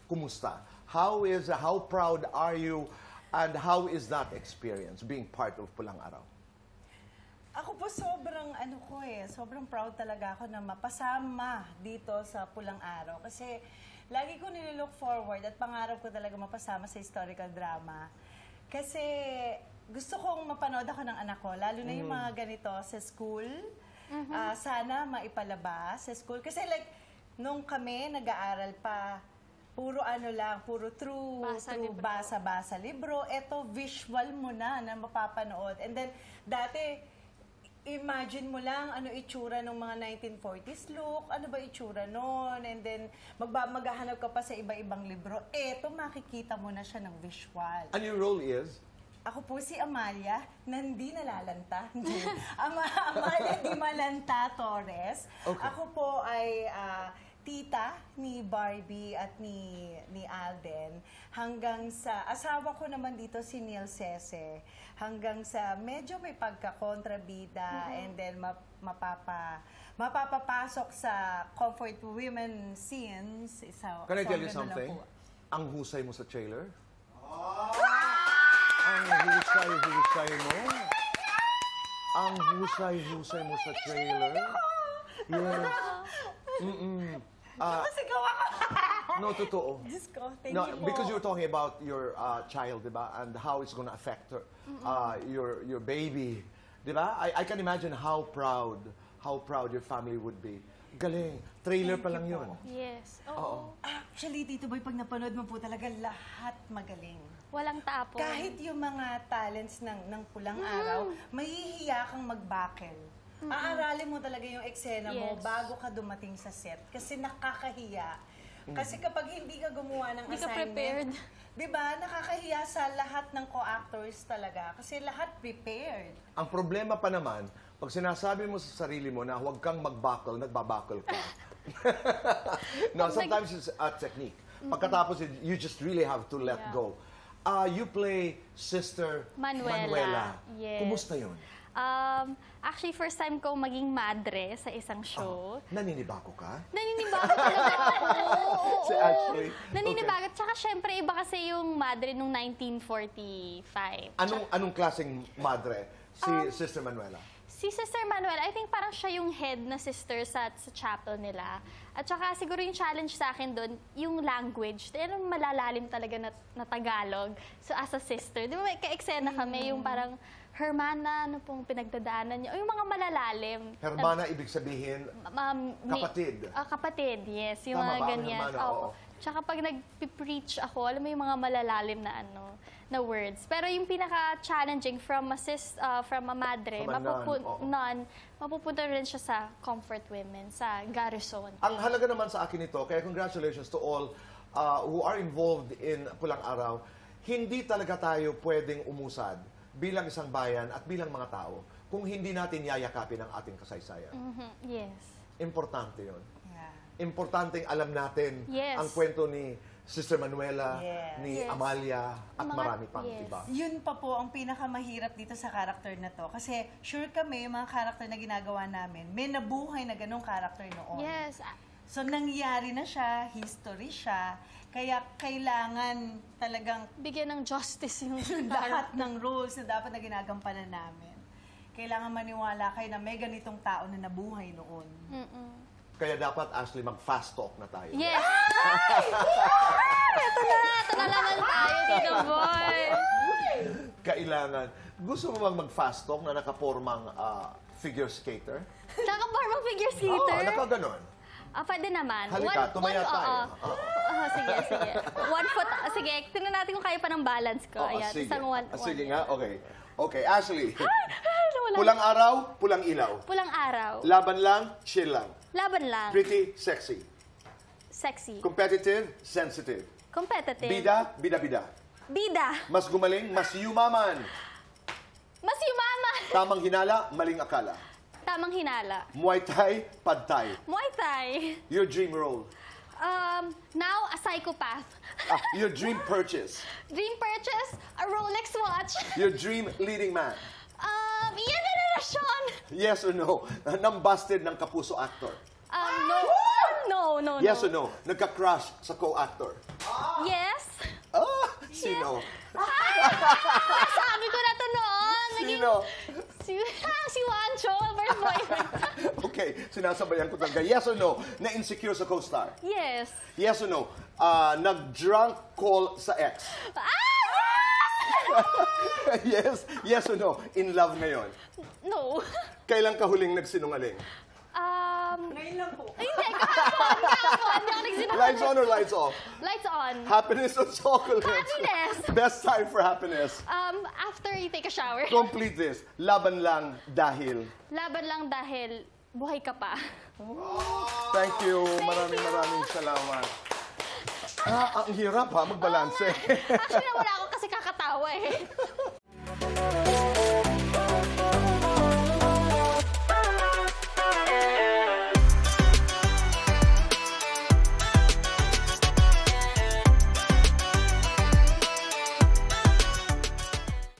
kumusta? How proud are you and how is that experience being part of Pulang Araw? Ako po sobrang proud talaga ako na mapasama dito sa Pulang Araw. Kasi lagi ko nililook forward at pangarap ko talaga mapasama sa historical drama. Kasi gusto kong mapanood ako ng anak ko, lalo na yung mga ganito sa school. Sana maipalabas sa school. Kasi like, nung kami nag-aaral pa, puro puro basa-basa libro. Ito, visual mo na mapapanood. And then, dati, imagine mo lang ano itsura ng mga 1940s look, ano ba itsura noon, and then maghahanap ka pa sa iba-ibang libro. Eto, makikita mo na siya ng visual. And your role is? Ako po si Amalia, hindi nalalanta. Amalia Di Malanta Torres. Okay. Ako po ay tita ni Barbie at ni Alden. Hanggang sa asawa ko naman dito si Neil Sese. Hanggang sa medyo may pagka-kontrabida and then mapapapasok sa comfort women scenes. Can I tell you something? Ang husay mo sa trailer. Ang husay mo. Ang husay mo sa trailer. Yes. Sigaw ako. No, totoo. Diyos ko, thank No, you po. because you're talking about your child, diba? And how it's going to affect her, your baby. Diba? I can imagine how proud your family would be. Galing. Trailer pa lang yun. Yes. Oo. Actually, Tito Boy, pag napanood mo po talaga, lahat magaling. Walang tapon. Kahit yung mga talents ng Pulang Araw, mahihiya kang mag-buckle. Aaralin mo talaga yung eksena mo bago ka dumating sa set. Kasi nakakahiya. Kasi kapag hindi ka gumawa ng Hindi ka assignment, prepared. diba, nakakahiya sa lahat ng co-actors talaga. Kasi lahat prepared. Ang problema pa naman, pag sinasabi mo sa sarili mo na huwag kang mag-buckle, nagbabuckle ka. No, sometimes it's a technique. Pagkatapos, you just really have to let go. You play Sister Manuela. Yes. Kumusta yun? Actually, first time ko maging madre sa isang show. Naninibago ka? Naninibago talaga ako. Actually, Naninibago. Tsaka syempre, iba kasi yung madre nung 1945. Anong klaseng madre si Sister Manuela? Si Sister Manuel, I think parang siya yung head na sister sa chapel nila. At saka siguro yung challenge sa akin doon, yung language. Yung malalalim talaga na Tagalog. So as a sister, di ba may ka-eksena kami yung parang Hermana, ano pong pinagdadaanan niya. O yung mga malalalim. Hermana, ibig sabihin, kapatid. Kapatid, yes. Yung Tama mga ba? ganyan. Hermana, oo. Tsaka pag nag-preach ako, alam mo yung mga malalalim na words. Pero yung pinaka-challenging from a madre, mapupunta rin siya sa comfort women, sa garrison. Ang halaga naman sa akin ito, kaya congratulations to all who are involved in Pulang Araw. Hindi talaga tayo pwedeng umusad bilang isang bayan at bilang mga tao kung hindi natin yayakapin ang ating kasaysayan. Yes. Importante yun. Yeah. Importanteng alam natin Yes. ang kwento ni Sister Manuela, ni Yes. Amalia, at Mga- marami pang yes. iba. Yun pa po ang pinakamahirap dito sa character na to. Kasi sure kami, yung mga character na ginagawa namin, may nabuhay na ganong character noon. Yes. So nangyari na siya, history siya, kaya kailangan talagang Bigyan ng justice yung lahat ng rules na dapat na ginagampanan namin. Kailangan maniwala kayo na may ganitong tao na nabuhay noon. Kaya dapat, Ashley, mag-fast talk na tayo. Yes! Ito na naman tayo, Tito Boy. Kailangan. Gusto mo bang mag-fast talk na nakapormang figure skater? Nakaparmang figure Oo, skater? nakaganon. Pwede naman. Halika, tumaya tayo. Sige. One foot. Sige, tingnan natin kung kaya pa ng balance ko. Oo, Ayan, sige. isang one. Sige nga, okay. Okay, Ashley. Wala. Pulang araw, pulang ilaw. Pulang araw. Laban lang, chill lang. Laban lang. Pretty, sexy. Sexy. Competitive, sensitive. Competitive. Bida, bida-bida. Bida. Mas gumaling, mas yumaman. Mas yumaman. Tamang hinala, maling akala. Tamang hinala. Muay Thai, Pad Thai. Muay Thai. Your dream role. Now, a psychopath. Your dream purchase. Dream purchase, a Rolex watch. Your dream leading man. Iyan na relasyon. Yes or no? Nambusted ng kapuso actor. No. No. No, no, Yes no. or no? Nagka-crush sa co-actor? Yes. Ah, sino? Sabi ko na to noon. Sino? Si Juancho, first boyfriend. Okay, sinasabayan ko talaga. Yes or no? Na-insecure sa co-star? Yes. Yes or no? Nag-drunk call sa ex? Yes? Yes or no? In love ngayon? No. Kailan ka huling nagsinungaling? Ngayon lang po. Hindi, kahapon. Hindi ako nagsinungaling. Lights on or lights off? Lights on. Happiness or chocolates? Happiness. Best time for happiness. After you take a shower. Complete this. Laban lang dahil. Laban lang dahil buhay ka pa. Thank you. Maraming salamat. Ang hirap ha, magbalanse. Actually, wala ako kasi kakatawa eh.